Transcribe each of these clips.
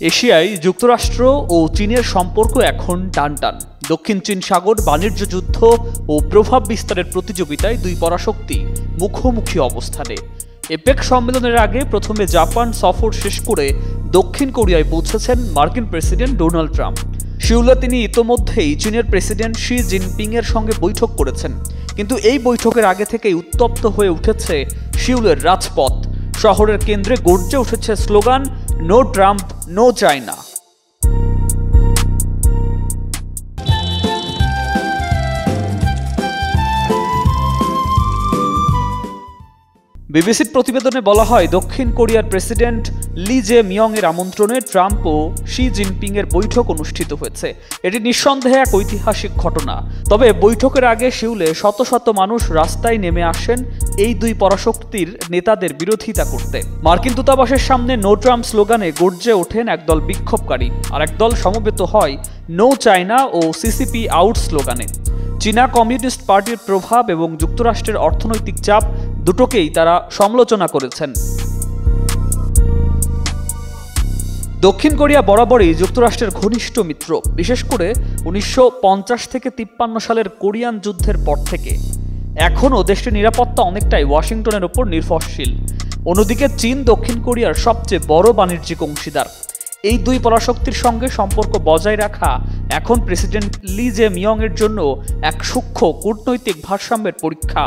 এশিয়ায় যুক্তরাষ্ট্র ও চীনের সম্পর্ক এখন টানটান। দক্ষিণ চীন সাগর বাণিজ্য যুদ্ধ ও প্রভাব বিস্তারের প্রতিযোগিতায় দুই পরাশক্তি মুখোমুখি অবস্থানে। এপেক সম্মেলনের আগে প্রথমে জাপান সফর শেষ করে দক্ষিণ কোরিয়ায় পৌঁছেছেন মার্কিন প্রেসিডেন্ট ডোনাল্ড ট্রাম্প। সিউলে তিনি ইতোমধ্যেই চীনের প্রেসিডেন্ট শি জিনপিং এর সঙ্গে বৈঠক করেছেন। কিন্তু এই বৈঠকের আগে থেকেই উত্তপ্ত হয়ে উঠেছে সিউলের রাজপথ। শহরের কেন্দ্রে গর্জে উঠেছে slogan, no Trump, no China. বিবিসির প্রতিবেদনে বলা হয়, দক্ষিণ কোরিয়ার প্রেসিডেন্ট লি জে মিয়ং এর আমন্ত্রণে ট্রাম্প ও শি জিনপিং এর বৈঠক অনুষ্ঠিত হয়েছে। এটি নিঃসন্দেহে এক ঐতিহাসিক ঘটনা। তবে বৈঠকের আগে সিউলে শত শত মানুষ রাস্তায় নেমে আসেন এই দুই পরাশক্তির নেতাদের বিরোধিতা করতে। মার্কিন দূতাবাসের সামনে নো ট্রাম্প স্লোগানে গর্জে ওঠেন একদল বিক্ষোভকারী, আর একদল সমবেত হয় নো চায়না ও সিসিপি আউট স্লোগানে। চীনা কমিউনিস্ট পার্টির প্রভাব এবং যুক্তরাষ্ট্রের অর্থনৈতিক চাপ দুটোকেই তারা সমালোচনা করেছেন। দক্ষিণ কোরিয়া বরাবরই যুক্তরাষ্ট্রের ঘনিষ্ঠ মিত্র, বিশেষ করে 1950 থেকে 53 সালের কোরিয়ান যুদ্ধের পর থেকে। এখনও দেশটির নিরাপত্তা অনেকটাই ওয়াশিংটনের উপর নির্ভরশীল। অন্যদিকে চীন দক্ষিণ কোরিয়ার সবচেয়ে বড় বাণিজ্যিক অংশীদার। এই দুই পরাশক্তির সঙ্গে সম্পর্ক বজায় রাখা এখন প্রেসিডেন্ট লি জে মিয়ং এর জন্য এক সূক্ষ্ম কূটনৈতিক ভারসাম্যের পরীক্ষা।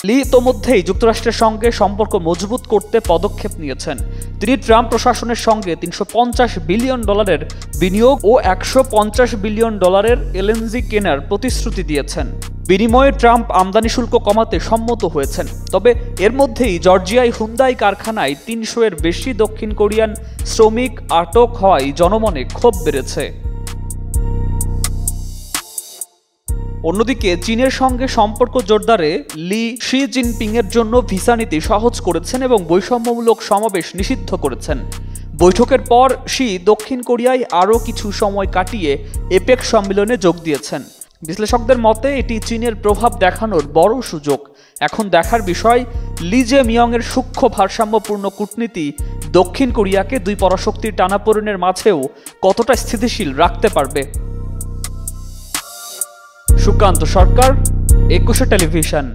লি ইতোমধ্যেই যুক্তরাষ্ট্রের সঙ্গে সম্পর্ক মজবুত করতে পদক্ষেপ নিয়েছেন। তিনি ট্রাম্প প্রশাসনের সঙ্গে $350 বিলিয়ন বিনিয়োগ ও $150 বিলিয়ন এলএনজি কেনার প্রতিশ্রুতি দিয়েছেন। বিনিময়ে ট্রাম্প আমদানি শুল্ক কমাতে সম্মত হয়েছেন। তবে এর মধ্যেই জর্জিয়ায় হুন্দাই কারখানায় 300 এর বেশি দক্ষিণ কোরিয়ান শ্রমিক আটক হওয়ায় জনমনে ক্ষোভ বেড়েছে। অন্যদিকে চীনের সঙ্গে সম্পর্ক জোরদারে লি শি জিনপিং এর জন্য ভিসা নীতি সহজ করেছেন এবং বৈষম্যমূলক সমাবেশ নিষিদ্ধ করেছেন। বৈঠকের পর শি দক্ষিণ কোরিয়ায় আরও কিছু সময় কাটিয়ে এপেক সম্মেলনে যোগ দিয়েছেন। বিশ্লেষকদের মতে এটি চীনের প্রভাব দেখানোর বড় সুযোগ। এখন দেখার বিষয়, লি জে মিয়ং এর সূক্ষ্ম ভারসাম্যপূর্ণ কূটনীতি দক্ষিণ কোরিয়াকে দুই পরাশক্তির টানাপোড়েনের মাঝেও কতটা স্থিতিশীল রাখতে পারবে। সুকান্ত সরকার, 21 টেলিভিশন।